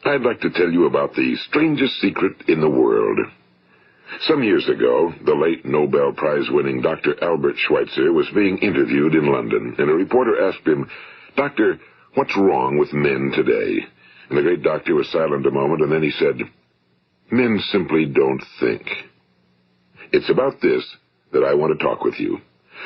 I'd like to tell you about the strangest secret in the world. Some years ago, the late Nobel Prize-winning Dr. Albert Schweitzer was being interviewed in London, and a reporter asked him, "Doctor, what's wrong with men today?" And the great doctor was silent a moment, and then he said, "Men simply don't think." It's about this that I want to talk with you.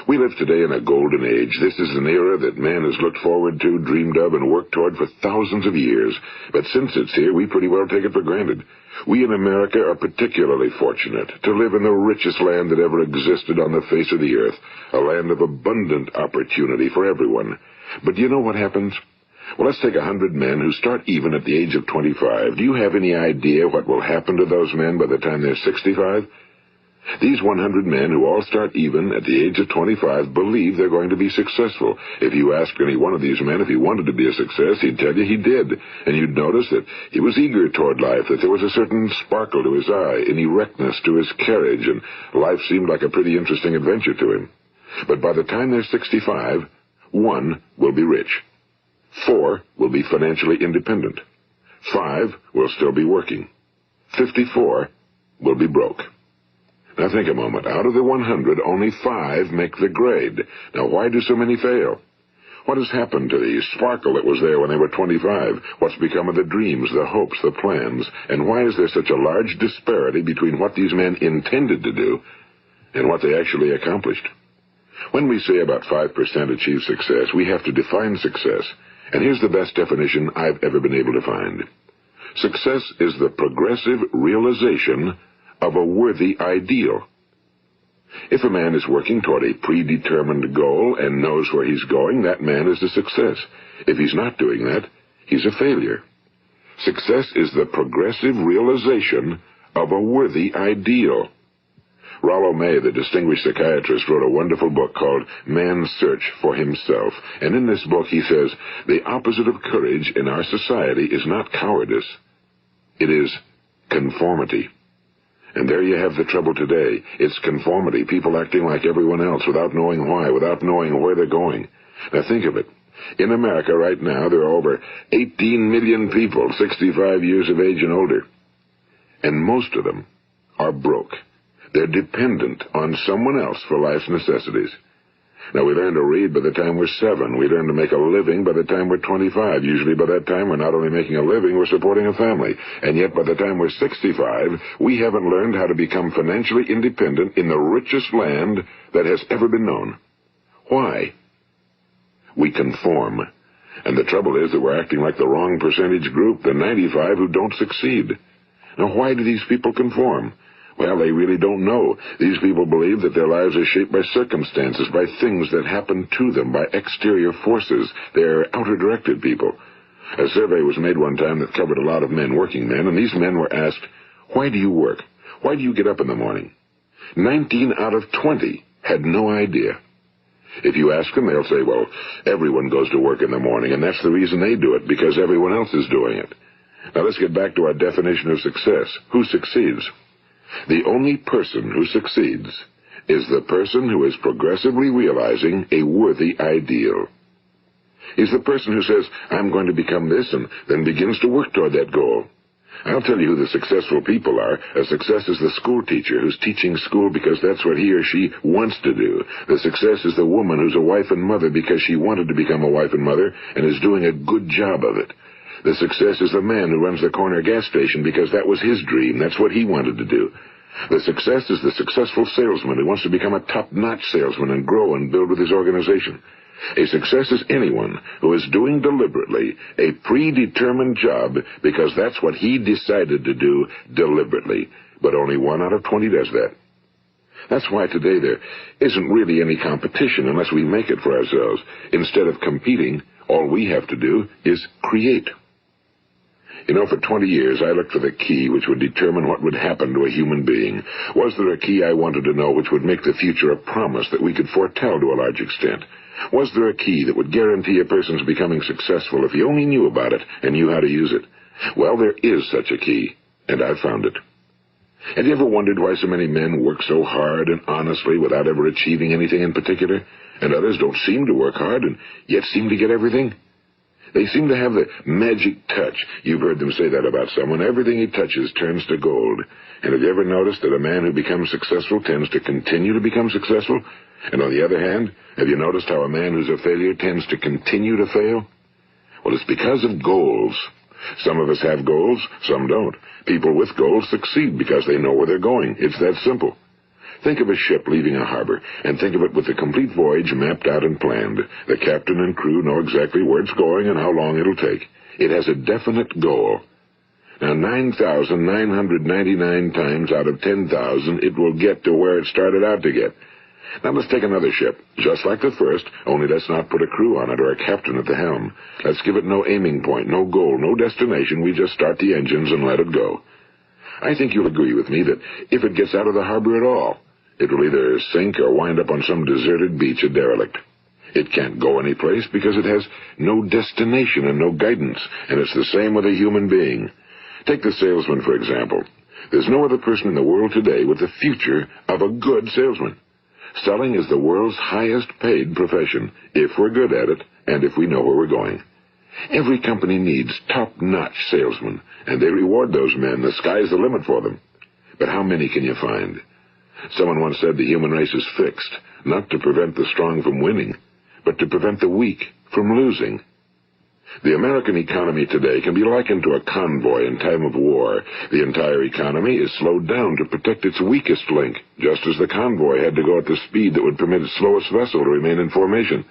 We live today in a golden age. This is an era that man has looked forward to, dreamed of, and worked toward for thousands of years. But since it's here, we pretty well take it for granted. We in America are particularly fortunate to live in the richest land that ever existed on the face of the earth, a land of abundant opportunity for everyone. But do you know what happens? Well, let's take 100 men who start even at the age of 25. Do you have any idea what will happen to those men by the time they're 65? These 100 men who all start even at the age of 25 believe they're going to be successful. If you ask any one of these men if he wanted to be a success, he'd tell you he did. And you'd notice that he was eager toward life, that there was a certain sparkle to his eye, an erectness to his carriage, and life seemed like a pretty interesting adventure to him. But by the time they're 65, 1 will be rich. 4 will be financially independent. 5 will still be working. 54 will be broke. Now think a moment. Out of the 100, only 5 make the grade. Now why do so many fail? What has happened to the sparkle that was there when they were 25? What's become of the dreams, the hopes, the plans? And why is there such a large disparity between what these men intended to do and what they actually accomplished? When we say about 5% achieve success, we have to define success. And here's the best definition I've ever been able to find. Success is the progressive realization of a worthy ideal. If a man is working toward a predetermined goal and knows where he's going, that man is a success. If he's not doing that, he's a failure. Success is the progressive realization of a worthy ideal. Rollo May, the distinguished psychiatrist, wrote a wonderful book called Man's Search for Himself. And in this book he says, the opposite of courage in our society is not cowardice. It is conformity. And there you have the trouble today. It's conformity, people acting like everyone else without knowing why, without knowing where they're going. Now think of it. In America right now, there are over 18 million people 65 years of age and older. And most of them are broke. They're dependent on someone else for life's necessities. Now, we learn to read by the time we're 7. We learn to make a living by the time we're 25. Usually by that time, we're not only making a living, we're supporting a family. And yet by the time we're 65, we haven't learned how to become financially independent in the richest land that has ever been known. Why? We conform. And the trouble is that we're acting like the wrong percentage group, the 95 who don't succeed. Now, why do these people conform? Well, they really don't know. These people believe that their lives are shaped by circumstances, by things that happen to them, by exterior forces. They're outer-directed people. A survey was made one time that covered a lot of men, working men, and these men were asked, "Why do you work? Why do you get up in the morning?" 19 out of 20 had no idea. If you ask them, they'll say, well, everyone goes to work in the morning, and that's the reason they do it, because everyone else is doing it. Now let's get back to our definition of success. Who succeeds? The only person who succeeds is the person who is progressively realizing a worthy ideal. He's the person who says, I'm going to become this, and then begins to work toward that goal. I'll tell you who the successful people are. A success is the school teacher who's teaching school because that's what he or she wants to do. The success is the woman who's a wife and mother because she wanted to become a wife and mother and is doing a good job of it. The success is the man who runs the corner gas station because that was his dream. That's what he wanted to do. The success is the successful salesman who wants to become a top-notch salesman and grow and build with his organization. A success is anyone who is doing deliberately a predetermined job because that's what he decided to do deliberately. But only 1 out of 20 does that. That's why today there isn't really any competition unless we make it for ourselves. Instead of competing, all we have to do is create. You know, for 20 years, I looked for the key which would determine what would happen to a human being. Was there a key I wanted to know which would make the future a promise that we could foretell to a large extent? Was there a key that would guarantee a person's becoming successful if he only knew about it and knew how to use it? Well, there is such a key, and I've found it. Have you ever wondered why so many men work so hard and honestly without ever achieving anything in particular, and others don't seem to work hard and yet seem to get everything? They seem to have the magic touch. You've heard them say that about someone. Everything he touches turns to gold. And have you ever noticed that a man who becomes successful tends to continue to become successful? And on the other hand, have you noticed how a man who's a failure tends to continue to fail? Well, it's because of goals. Some of us have goals, some don't. People with goals succeed because they know where they're going. It's that simple. Think of a ship leaving a harbor, and think of it with the complete voyage mapped out and planned. The captain and crew know exactly where it's going and how long it'll take. It has a definite goal. Now, 9,999 times out of 10,000, it will get to where it started out to get. Now, let's take another ship, just like the first, only let's not put a crew on it or a captain at the helm. Let's give it no aiming point, no goal, no destination. We just start the engines and let it go. I think you'll agree with me that if it gets out of the harbor at all, it will either sink or wind up on some deserted beach, a derelict. It can't go anyplace because it has no destination and no guidance, and it's the same with a human being. Take the salesman, for example. There's no other person in the world today with the future of a good salesman. Selling is the world's highest paid profession, if we're good at it and if we know where we're going. Every company needs top-notch salesmen, and they reward those men. The sky's the limit for them. But how many can you find? Someone once said the human race is fixed, not to prevent the strong from winning, but to prevent the weak from losing. The American economy today can be likened to a convoy in time of war. The entire economy is slowed down to protect its weakest link, just as the convoy had to go at the speed that would permit its slowest vessel to remain in formation.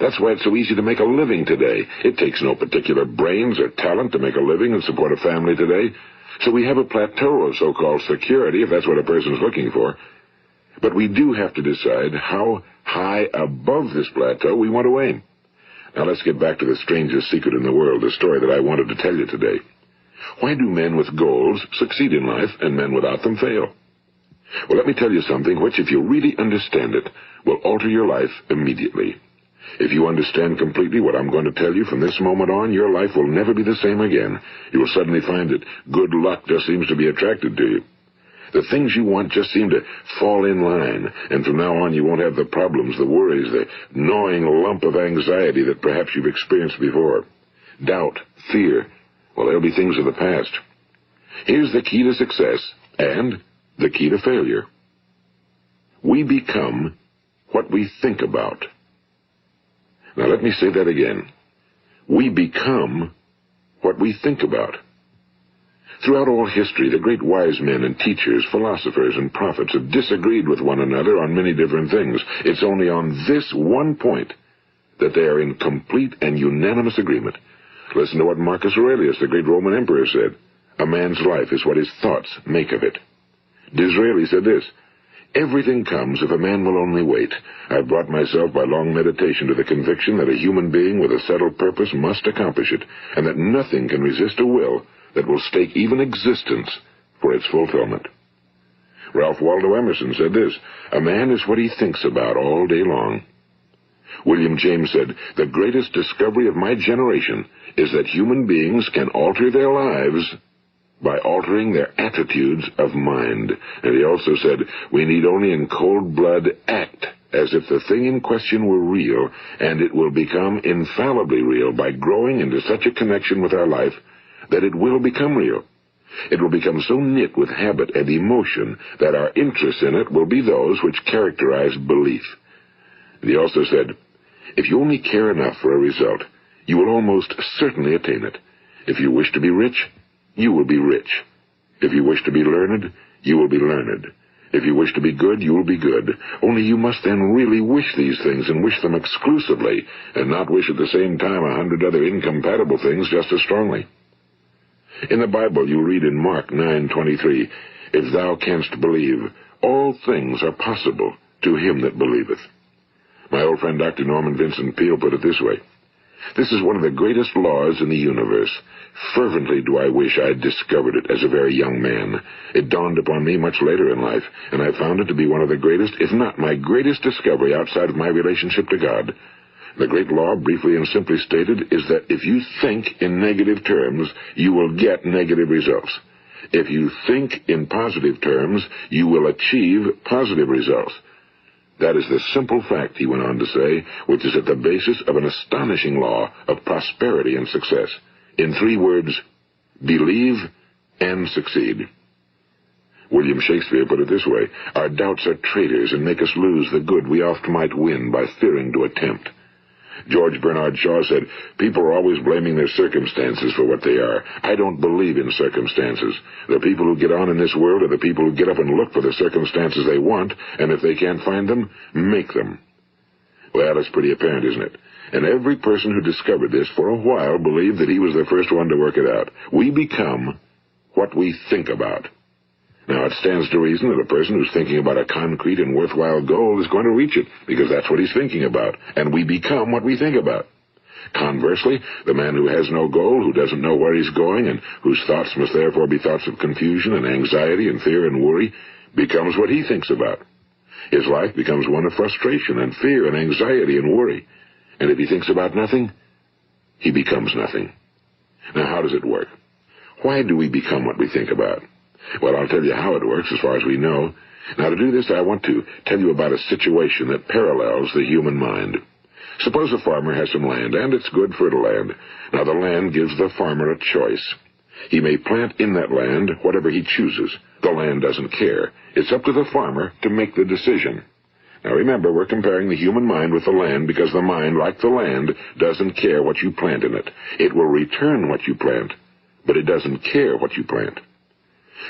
That's why it's so easy to make a living today. It takes no particular brains or talent to make a living and support a family today. So we have a plateau of so-called security, if that's what a person's looking for. But we do have to decide how high above this plateau we want to aim. Now let's get back to the strangest secret in the world, the story that I wanted to tell you today. Why do men with goals succeed in life and men without them fail? Well, let me tell you something which, if you really understand it, will alter your life immediately. If you understand completely what I'm going to tell you from this moment on, your life will never be the same again. You will suddenly find that good luck just seems to be attracted to you. The things you want just seem to fall in line, and from now on you won't have the problems, the worries, the gnawing lump of anxiety that perhaps you've experienced before. Doubt, fear, well, they'll be things of the past. Here's the key to success and the key to failure. We become what we think about. Now let me say that again. We become what we think about. Throughout all history, the great wise men and teachers, philosophers and prophets have disagreed with one another on many different things. It's only on this one point that they are in complete and unanimous agreement. Listen to what Marcus Aurelius, the great Roman emperor, said. A man's life is what his thoughts make of it. Disraeli said this. Everything comes if a man will only wait. I've brought myself by long meditation to the conviction that a human being with a settled purpose must accomplish it, and that nothing can resist a will that will stake even existence for its fulfillment. Ralph Waldo Emerson said this, a man is what he thinks about all day long. William James said, the greatest discovery of my generation is that human beings can alter their lives by altering their attitudes of mind. And he also said, we need only in cold blood act as if the thing in question were real, and it will become infallibly real by growing into such a connection with our life that it will become real. It will become so knit with habit and emotion that our interest in it will be those which characterize belief. And he also said, if you only care enough for a result, you will almost certainly attain it. If you wish to be rich, you will be rich. If you wish to be learned, you will be learned. If you wish to be good, you will be good. Only you must then really wish these things and wish them exclusively, and not wish at the same time 100 other incompatible things just as strongly. In the Bible, you read in Mark 9:23, if thou canst believe, all things are possible to him that believeth. My old friend Dr. Norman Vincent Peale put it this way, this is one of the greatest laws in the universe. Fervently do I wish I had discovered it as a very young man. It dawned upon me much later in life, and I found it to be one of the greatest, if not my greatest discovery outside of my relationship to God. The great law, briefly and simply stated, is that if you think in negative terms, you will get negative results. If you think in positive terms, you will achieve positive results. That is the simple fact, he went on to say, which is at the basis of an astonishing law of prosperity and success. In 3 words, believe and succeed. William Shakespeare put it this way, our doubts are traitors and make us lose the good we oft might win by fearing to attempt. George Bernard Shaw said, people are always blaming their circumstances for what they are. I don't believe in circumstances. The people who get on in this world are the people who get up and look for the circumstances they want, and if they can't find them, make them. Well, that's pretty apparent, isn't it? And every person who discovered this for a while believed that he was the first one to work it out. We become what we think about. Now, it stands to reason that a person who's thinking about a concrete and worthwhile goal is going to reach it, because that's what he's thinking about, and we become what we think about. Conversely, the man who has no goal, who doesn't know where he's going, and whose thoughts must therefore be thoughts of confusion and anxiety and fear and worry, becomes what he thinks about. His life becomes one of frustration and fear and anxiety and worry. And if he thinks about nothing, he becomes nothing. Now, how does it work? Why do we become what we think about? Well, I'll tell you how it works as far as we know. Now, to do this, I want to tell you about a situation that parallels the human mind. Suppose a farmer has some land, and it's good fertile land. Now, the land gives the farmer a choice. He may plant in that land whatever he chooses. The land doesn't care. It's up to the farmer to make the decision. Now, remember, we're comparing the human mind with the land because the mind, like the land, doesn't care what you plant in it. It will return what you plant, but it doesn't care what you plant.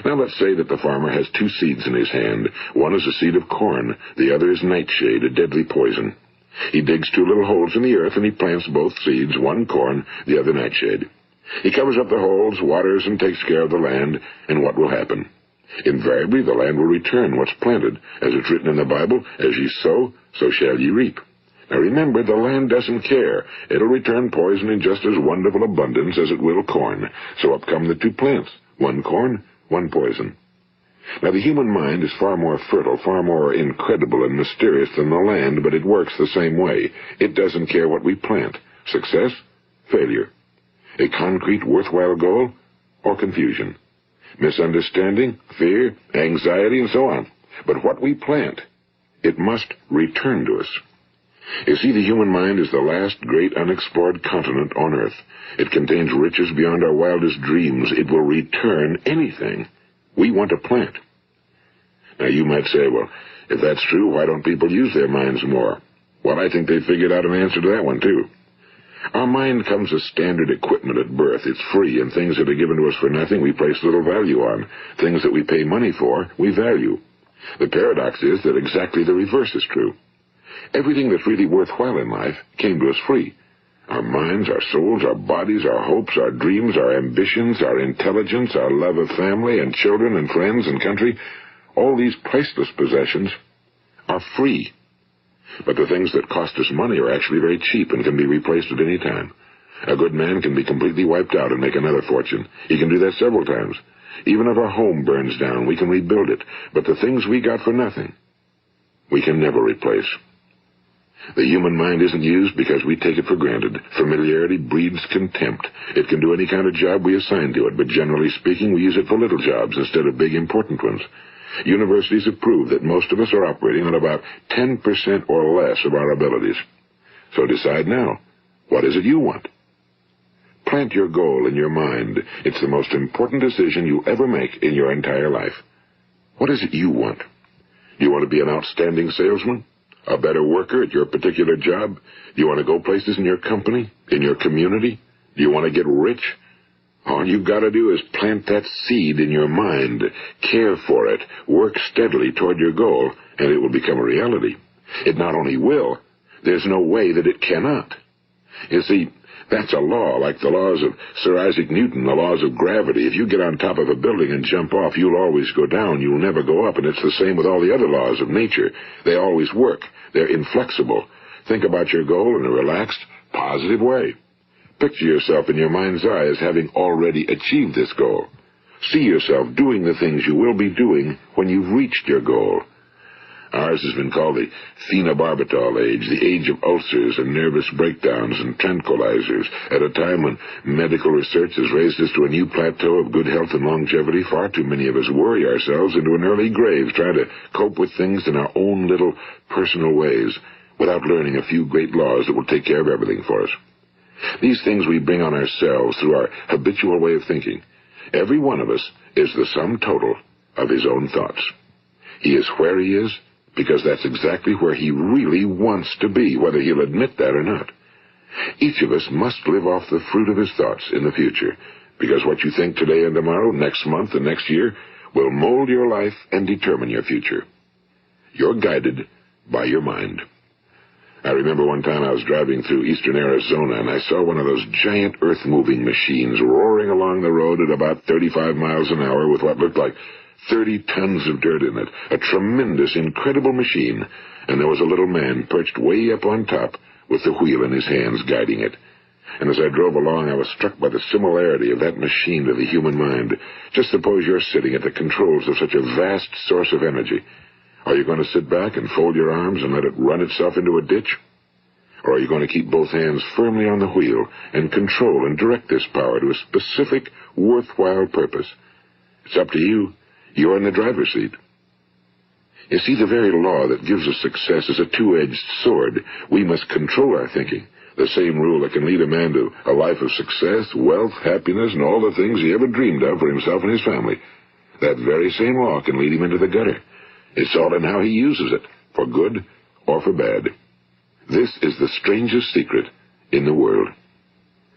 Now let's say that the farmer has 2 seeds in his hand. One is a seed of corn, the other is nightshade, a deadly poison. He digs 2 little holes in the earth and he plants both seeds, one corn, the other nightshade. He covers up the holes, waters, and takes care of the land, and what will happen? Invariably the land will return what's planted. As it's written in the Bible, as ye sow, so shall ye reap. Now remember, the land doesn't care. It'll return poison in just as wonderful abundance as it will corn. So up come the 2 plants, one corn, one poison. Now, the human mind is far more fertile, far more incredible and mysterious than the land, but it works the same way. It doesn't care what we plant. Success, failure. A concrete, worthwhile goal, or confusion. Misunderstanding, fear, anxiety, and so on. But what we plant, it must return to us. You see, the human mind is the last great unexplored continent on Earth. It contains riches beyond our wildest dreams. It will return anything we want to plant. Now, you might say, well, if that's true, why don't people use their minds more? Well, I think they figured out an answer to that one, too. Our mind comes as standard equipment at birth. It's free, and things that are given to us for nothing we place little value on. Things that we pay money for, we value. The paradox is that exactly the reverse is true. Everything that's really worthwhile in life came to us free. Our minds, our souls, our bodies, our hopes, our dreams, our ambitions, our intelligence, our love of family and children and friends and country, all these priceless possessions are free. But the things that cost us money are actually very cheap and can be replaced at any time. A good man can be completely wiped out and make another fortune. He can do that several times. Even if our home burns down, we can rebuild it. But the things we got for nothing, we can never replace. The human mind isn't used because we take it for granted. Familiarity breeds contempt. It can do any kind of job we assign to it, but generally speaking, we use it for little jobs instead of big, important ones. Universities have proved that most of us are operating on about 10% or less of our abilities. So decide now, what is it you want? Plant your goal in your mind. It's the most important decision you ever make in your entire life. What is it you want? Do you want to be an outstanding salesman? A better worker at your particular job? Do you want to go places in your company? In your community? Do you want to get rich? All you've got to do is plant that seed in your mind, care for it, work steadily toward your goal, and it will become a reality. It not only will, there's no way that it cannot. You see, that's a law, like the laws of Sir Isaac Newton, the laws of gravity. If you get on top of a building and jump off, you'll always go down. You'll never go up, and it's the same with all the other laws of nature. They always work. They're inflexible. Think about your goal in a relaxed, positive way. Picture yourself in your mind's eye as having already achieved this goal. See yourself doing the things you will be doing when you've reached your goal. Ours has been called the phenobarbital age, the age of ulcers and nervous breakdowns and tranquilizers, at a time when medical research has raised us to a new plateau of good health and longevity. Far too many of us worry ourselves into an early grave trying to cope with things in our own little personal ways without learning a few great laws that will take care of everything for us. These things we bring on ourselves through our habitual way of thinking. Every one of us is the sum total of his own thoughts. He is where he is because that's exactly where he really wants to be, whether he'll admit that or not. Each of us must live off the fruit of his thoughts in the future, because what you think today and tomorrow, next month and next year, will mold your life and determine your future. You're guided by your mind. I remember one time I was driving through eastern Arizona, and I saw one of those giant earth-moving machines roaring along the road at about 35 miles an hour with what looked like 30 tons of dirt in it, a tremendous, incredible machine, and there was a little man perched way up on top with the wheel in his hands guiding it. And as I drove along, I was struck by the similarity of that machine to the human mind. Just suppose you're sitting at the controls of such a vast source of energy. Are you going to sit back and fold your arms and let it run itself into a ditch? Or are you going to keep both hands firmly on the wheel and control and direct this power to a specific, worthwhile purpose? It's up to you. You're in the driver's seat. You see, the very law that gives us success is a two-edged sword. We must control our thinking. The same rule that can lead a man to a life of success, wealth, happiness, and all the things he ever dreamed of for himself and his family. That very same law can lead him into the gutter. It's all in how he uses it, for good or for bad. This is the strangest secret in the world.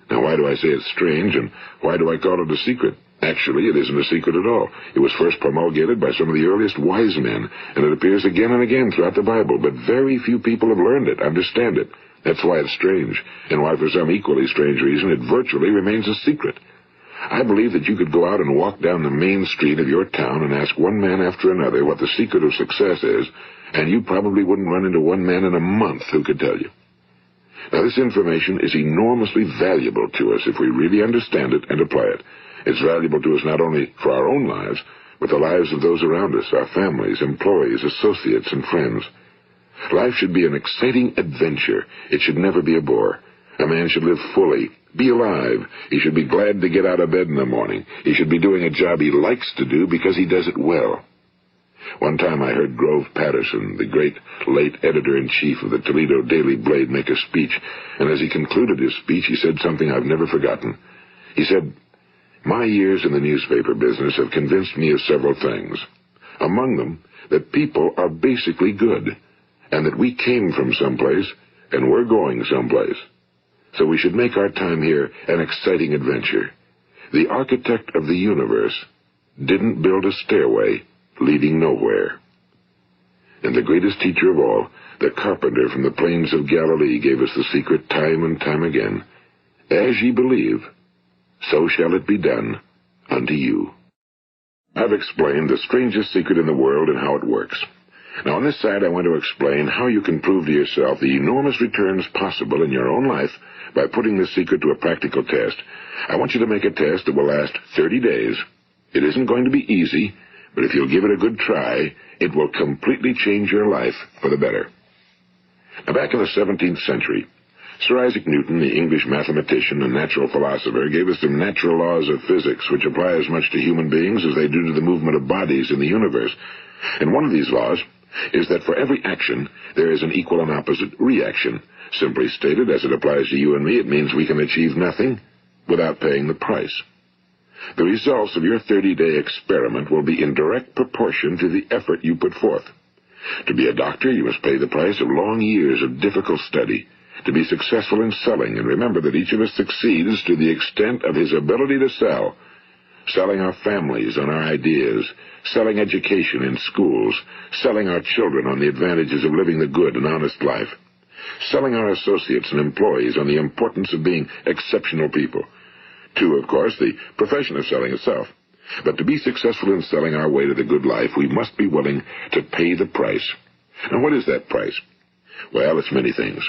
Now, why do I say it's strange, and why do I call it a secret? Actually, it isn't a secret at all. It was first promulgated by some of the earliest wise men, and it appears again and again throughout the Bible, but very few people have learned it, understand it. That's why it's strange, and why for some equally strange reason it virtually remains a secret. I believe that you could go out and walk down the main street of your town and ask one man after another what the secret of success is, and you probably wouldn't run into one man in a month who could tell you. Now, this information is enormously valuable to us if we really understand it and apply it. It's valuable to us not only for our own lives, but the lives of those around us, our families, employees, associates, and friends. Life should be an exciting adventure. It should never be a bore. A man should live fully, be alive. He should be glad to get out of bed in the morning. He should be doing a job he likes to do because he does it well. One time I heard Grove Patterson, the great late editor-in-chief of the Toledo Daily Blade, make a speech, and as he concluded his speech, he said something I've never forgotten. He said, "My years in the newspaper business have convinced me of several things. Among them, that people are basically good, and that we came from someplace, and we're going someplace. So we should make our time here an exciting adventure. The architect of the universe didn't build a stairway leading nowhere." And the greatest teacher of all, the carpenter from the plains of Galilee, gave us the secret time and time again. As ye believe, so shall it be done unto you. I've explained the strangest secret in the world and how it works. Now, on this side, I want to explain how you can prove to yourself the enormous returns possible in your own life by putting this secret to a practical test. I want you to make a test that will last 30 days. It isn't going to be easy, but if you'll give it a good try, it will completely change your life for the better. Now, back in the 17th century, Sir Isaac Newton, the English mathematician and natural philosopher, gave us some natural laws of physics which apply as much to human beings as they do to the movement of bodies in the universe. And one of these laws is that for every action, there is an equal and opposite reaction. Simply stated, as it applies to you and me, it means we can achieve nothing without paying the price. The results of your 30-day experiment will be in direct proportion to the effort you put forth. To be a doctor, you must pay the price of long years of difficult study. To be successful in selling, and remember that each of us succeeds to the extent of his ability to sell. Selling our families on our ideas, selling education in schools, selling our children on the advantages of living the good and honest life, selling our associates and employees on the importance of being exceptional people. To, of course, the profession of selling itself. But to be successful in selling our way to the good life, we must be willing to pay the price. And what is that price? Well, it's many things.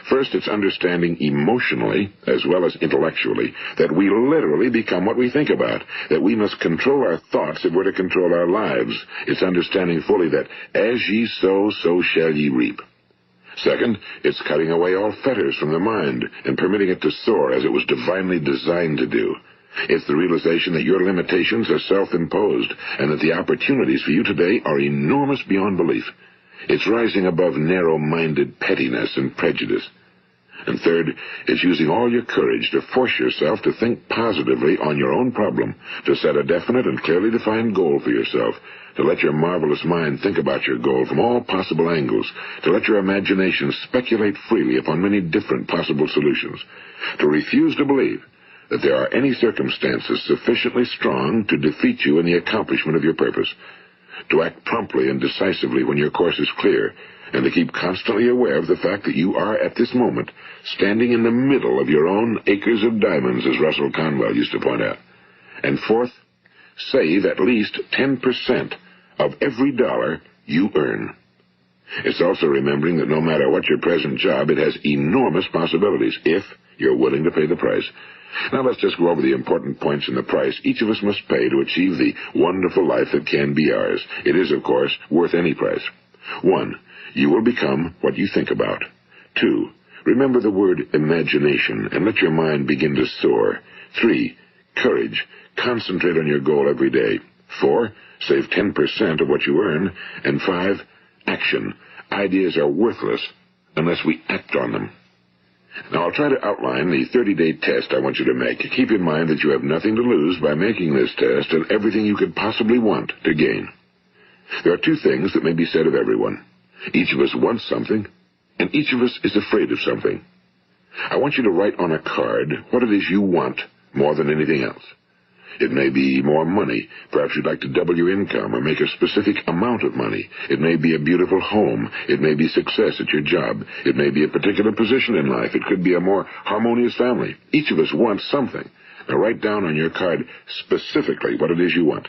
First, it's understanding emotionally, as well as intellectually, that we literally become what we think about, that we must control our thoughts if we're to control our lives. It's understanding fully that as ye sow, so shall ye reap. Second, it's cutting away all fetters from the mind and permitting it to soar as it was divinely designed to do. It's the realization that your limitations are self-imposed and that the opportunities for you today are enormous beyond belief. It's rising above narrow-minded pettiness and prejudice. And third, it's using all your courage to force yourself to think positively on your own problem, to set a definite and clearly defined goal for yourself, to let your marvelous mind think about your goal from all possible angles, to let your imagination speculate freely upon many different possible solutions, to refuse to believe that there are any circumstances sufficiently strong to defeat you in the accomplishment of your purpose, to act promptly and decisively when your course is clear, and to keep constantly aware of the fact that you are, at this moment, standing in the middle of your own acres of diamonds, as Russell Conwell used to point out. And fourth, save at least 10% of every dollar you earn. It's also remembering that no matter what your present job, it has enormous possibilities, if you're willing to pay the price. Now let's just go over the important points in the price each of us must pay to achieve the wonderful life that can be ours. It is, of course, worth any price. 1. You will become what you think about. 2. Remember the word imagination and let your mind begin to soar. 3. Courage. Concentrate on your goal every day. 4. Save 10% of what you earn. And 5. Action. Ideas are worthless unless we act on them. Now, I'll try to outline the 30-day test I want you to make. Keep in mind that you have nothing to lose by making this test and everything you could possibly want to gain. There are 2 things that may be said of everyone. Each of us wants something, and each of us is afraid of something. I want you to write on a card what it is you want more than anything else. It may be more money. Perhaps you'd like to double your income or make a specific amount of money. It may be a beautiful home. It may be success at your job. It may be a particular position in life. It could be a more harmonious family. Each of us wants something. Now write down on your card specifically what it is you want.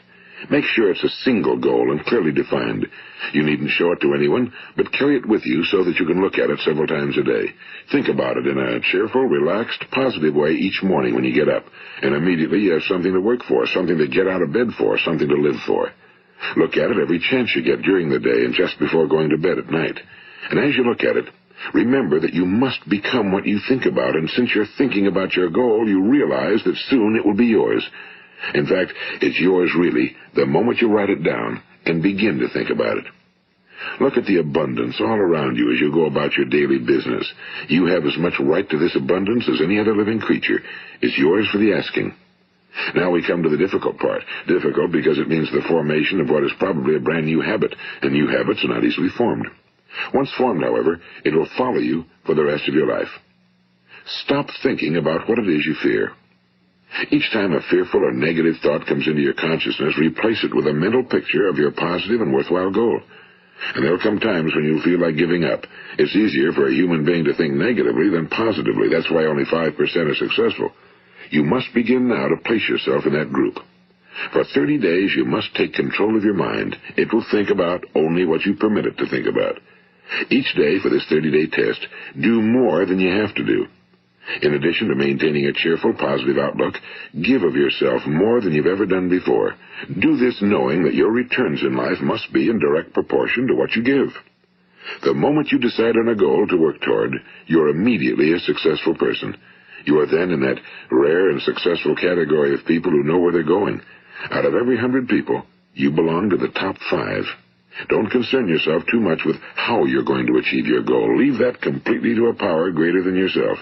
Make sure it's a single goal and clearly defined. You needn't show it to anyone, but carry it with you so that you can look at it several times a day. Think about it in a cheerful, relaxed, positive way each morning when you get up, and immediately you have something to work for, something to get out of bed for, something to live for. Look at it every chance you get during the day and just before going to bed at night. And as you look at it, remember that you must become what you think about, and since you're thinking about your goal, you realize that soon it will be yours. In fact, it's yours really the moment you write it down and begin to think about it. Look at the abundance all around you as you go about your daily business. You have as much right to this abundance as any other living creature. It's yours for the asking. Now we come to the difficult part. Difficult because it means the formation of what is probably a brand new habit, and new habits are not easily formed. Once formed, however, it will follow you for the rest of your life. Stop thinking about what it is you fear. Each time a fearful or negative thought comes into your consciousness, replace it with a mental picture of your positive and worthwhile goal. And there will come times when you'll feel like giving up. It's easier for a human being to think negatively than positively. That's why only 5% are successful. You must begin now to place yourself in that group. For 30 days, you must take control of your mind. It will think about only what you permit it to think about. Each day for this 30-day test, do more than you have to do. In addition to maintaining a cheerful, positive outlook, give of yourself more than you've ever done before. Do this knowing that your returns in life must be in direct proportion to what you give. The moment you decide on a goal to work toward, you're immediately a successful person. You are then in that rare and successful category of people who know where they're going. Out of every 100 people, you belong to the top 5. Don't concern yourself too much with how you're going to achieve your goal. Leave that completely to a power greater than yourself.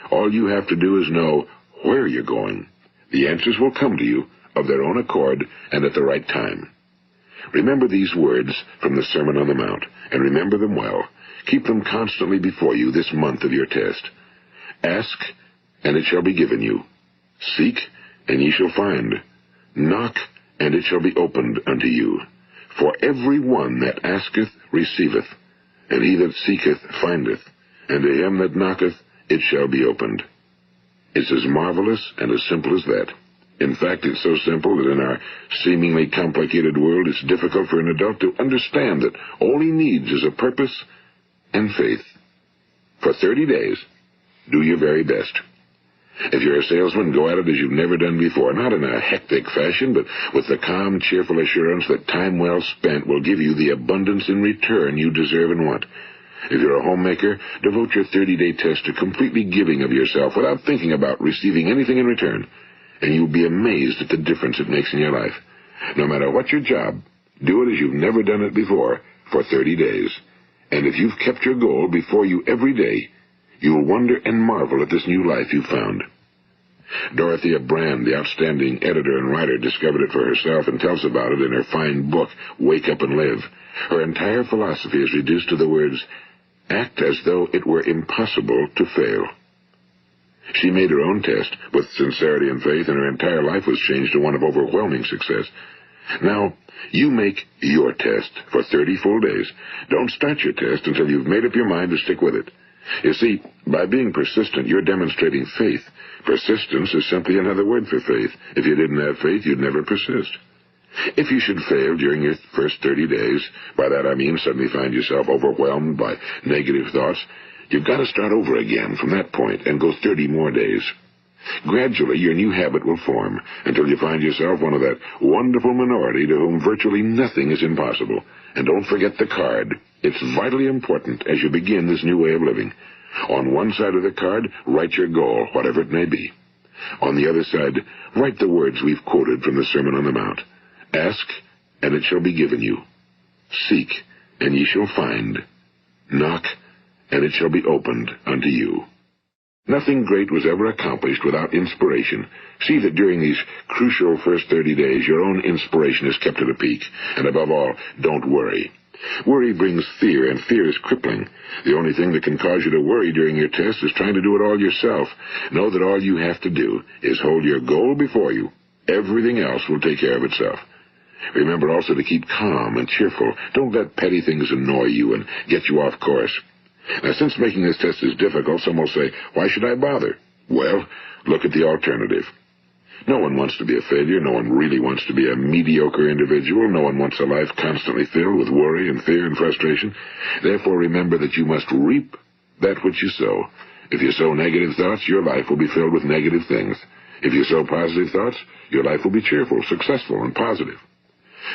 All you have to do is know where you're going. The answers will come to you of their own accord and at the right time. Remember these words from the Sermon on the Mount, and remember them well. Keep them constantly before you this month of your test. Ask, and it shall be given you. Seek, and ye shall find. Knock, and it shall be opened unto you. For every one that asketh receiveth, and he that seeketh findeth, and to him that knocketh it shall be opened. It's as marvelous and as simple as that. In fact, it's so simple that in our seemingly complicated world, it's difficult for an adult to understand that all he needs is a purpose and faith. For 30 days, do your very best. If you're a salesman, go at it as you've never done before, not in a hectic fashion, but with the calm, cheerful assurance that time well spent will give you the abundance in return you deserve and want. If you're a homemaker, devote your 30-day test to completely giving of yourself without thinking about receiving anything in return, and you'll be amazed at the difference it makes in your life. No matter what your job, do it as you've never done it before for 30 days. And if you've kept your goal before you every day, you'll wonder and marvel at this new life you've found. Dorothea Brand, the outstanding editor and writer, discovered it for herself and tells about it in her fine book, Wake Up and Live. Her entire philosophy is reduced to the words, act as though it were impossible to fail. She made her own test with sincerity and faith, and her entire life was changed to one of overwhelming success. Now, you make your test for 30 full days. Don't start your test until you've made up your mind to stick with it. You see, by being persistent, you're demonstrating faith. Persistence is simply another word for faith. If you didn't have faith, you'd never persist. If you should fail during your first 30 days, by that I mean suddenly find yourself overwhelmed by negative thoughts, you've got to start over again from that point and go 30 more days. Gradually, your new habit will form until you find yourself one of that wonderful minority to whom virtually nothing is impossible. And don't forget the card. It's vitally important as you begin this new way of living. On one side of the card, write your goal, whatever it may be. On the other side, write the words we've quoted from the Sermon on the Mount. Ask, and it shall be given you. Seek, and ye shall find. Knock, and it shall be opened unto you. Nothing great was ever accomplished without inspiration. See that during these crucial first 30 days, your own inspiration is kept at a peak. And above all, don't worry. Worry brings fear, and fear is crippling. The only thing that can cause you to worry during your test is trying to do it all yourself. Know that all you have to do is hold your goal before you. Everything else will take care of itself. Remember also to keep calm and cheerful. Don't let petty things annoy you and get you off course. Now, since making this test is difficult, some will say, why should I bother? Well, look at the alternative. No one wants to be a failure. No one really wants to be a mediocre individual. No one wants a life constantly filled with worry and fear and frustration. Therefore, remember that you must reap that which you sow. If you sow negative thoughts, your life will be filled with negative things. If you sow positive thoughts, your life will be cheerful, successful, and positive.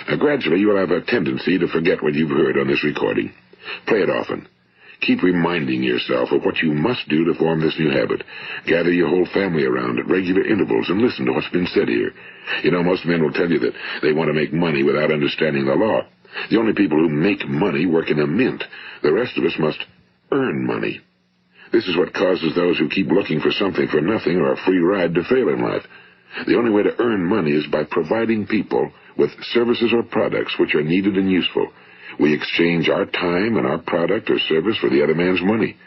Now, gradually, you will have a tendency to forget what you've heard on this recording. Play it often. Keep reminding yourself of what you must do to form this new habit. Gather your whole family around at regular intervals and listen to what's been said here. You know, most men will tell you that they want to make money without understanding the law. The only people who make money work in a mint. The rest of us must earn money. This is what causes those who keep looking for something for nothing or a free ride to fail in life. The only way to earn money is by providing people with services or products which are needed and useful. We exchange our time and our product or service for the other man's money.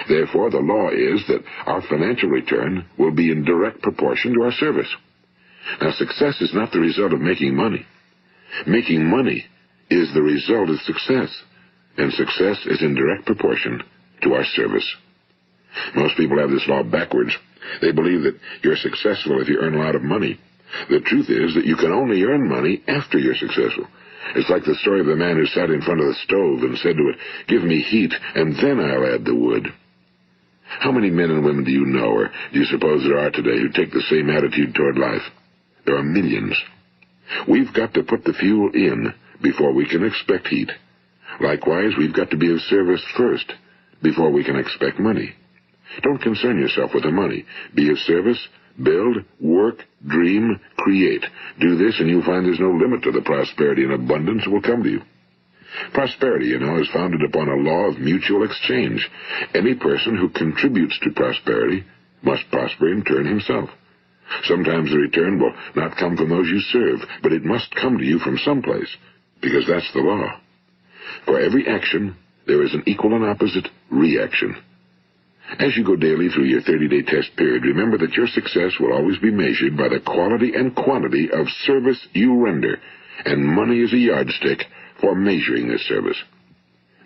Therefore, the law is that our financial return will be in direct proportion to our service. Now, success is not the result of making money. Making money is the result of success, and success is in direct proportion to our service. Most people have this law backwards. They believe that you're successful if you earn a lot of money. The truth is that you can only earn money after you're successful. It's like the story of the man who sat in front of the stove and said to it, "Give me heat, and then I'll add the wood." How many men and women do you know, or do you suppose there are today, who take the same attitude toward life? There are millions. We've got to put the fuel in before we can expect heat. Likewise, we've got to be of service first before we can expect money. Don't concern yourself with the money. Be of service. Build, work, dream, create. Do this, and you'll find there's no limit to the prosperity and abundance that will come to you. Prosperity, you know, is founded upon a law of mutual exchange. Any person who contributes to prosperity must prosper in turn himself. Sometimes the return will not come from those you serve, but it must come to you from someplace, because that's the law. For every action, there is an equal and opposite reaction. As you go daily through your 30-day test period, remember that your success will always be measured by the quality and quantity of service you render, and money is a yardstick for measuring this service.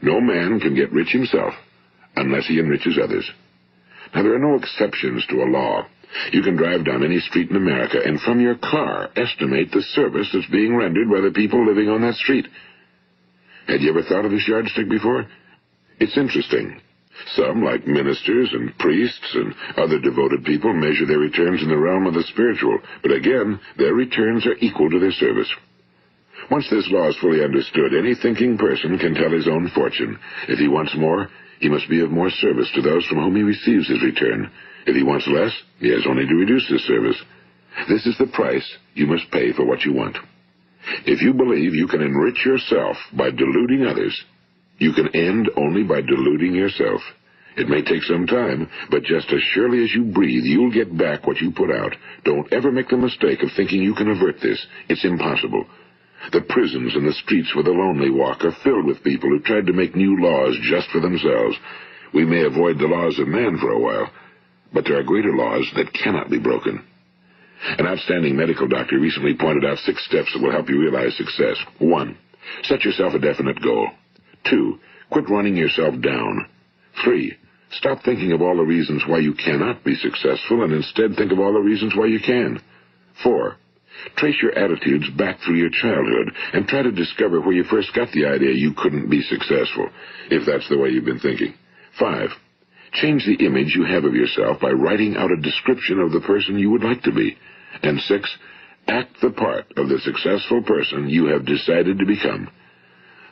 No man can get rich himself unless he enriches others. Now, there are no exceptions to a law. You can drive down any street in America and from your car estimate the service that's being rendered by the people living on that street. Had you ever thought of this yardstick before? It's interesting. Some, like ministers and priests and other devoted people, measure their returns in the realm of the spiritual, but again, their returns are equal to their service. Once this law is fully understood, any thinking person can tell his own fortune. If he wants more, he must be of more service to those from whom he receives his return. If he wants less, he has only to reduce his service. This is the price you must pay for what you want. If you believe you can enrich yourself by deluding others, you can end only by deluding yourself. It may take some time, but just as surely as you breathe, you'll get back what you put out. Don't ever make the mistake of thinking you can avert this. It's impossible. The prisons and the streets where the lonely walk are filled with people who tried to make new laws just for themselves. We may avoid the laws of man for a while, but there are greater laws that cannot be broken. An outstanding medical doctor recently pointed out 6 steps that will help you realize success. 1. Set yourself a definite goal. 2. Quit running yourself down. 3. Stop thinking of all the reasons why you cannot be successful and instead think of all the reasons why you can. 4. Trace your attitudes back through your childhood and try to discover where you first got the idea you couldn't be successful, if that's the way you've been thinking. 5. Change the image you have of yourself by writing out a description of the person you would like to be. And 6. Act the part of the successful person you have decided to become.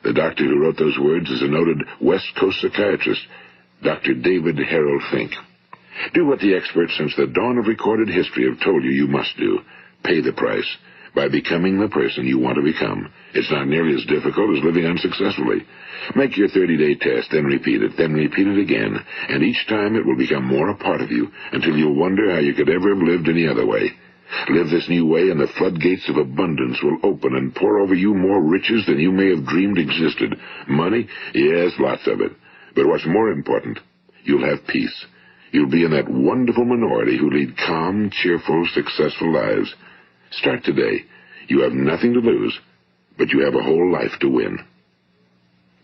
The doctor who wrote those words is a noted West Coast psychiatrist, Dr. David Harold Fink. Do what the experts since the dawn of recorded history have told you must do. Pay the price by becoming the person you want to become. It's not nearly as difficult as living unsuccessfully. Make your 30-day test, then repeat it again, and each time it will become more a part of you until you'll wonder how you could ever have lived any other way. Live this new way, and the floodgates of abundance will open and pour over you more riches than you may have dreamed existed. Money? Yes, lots of it. But what's more important, you'll have peace. You'll be in that wonderful minority who lead calm, cheerful, successful lives. Start today. You have nothing to lose, but you have a whole life to win.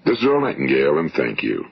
This is Earl Nightingale, and thank you.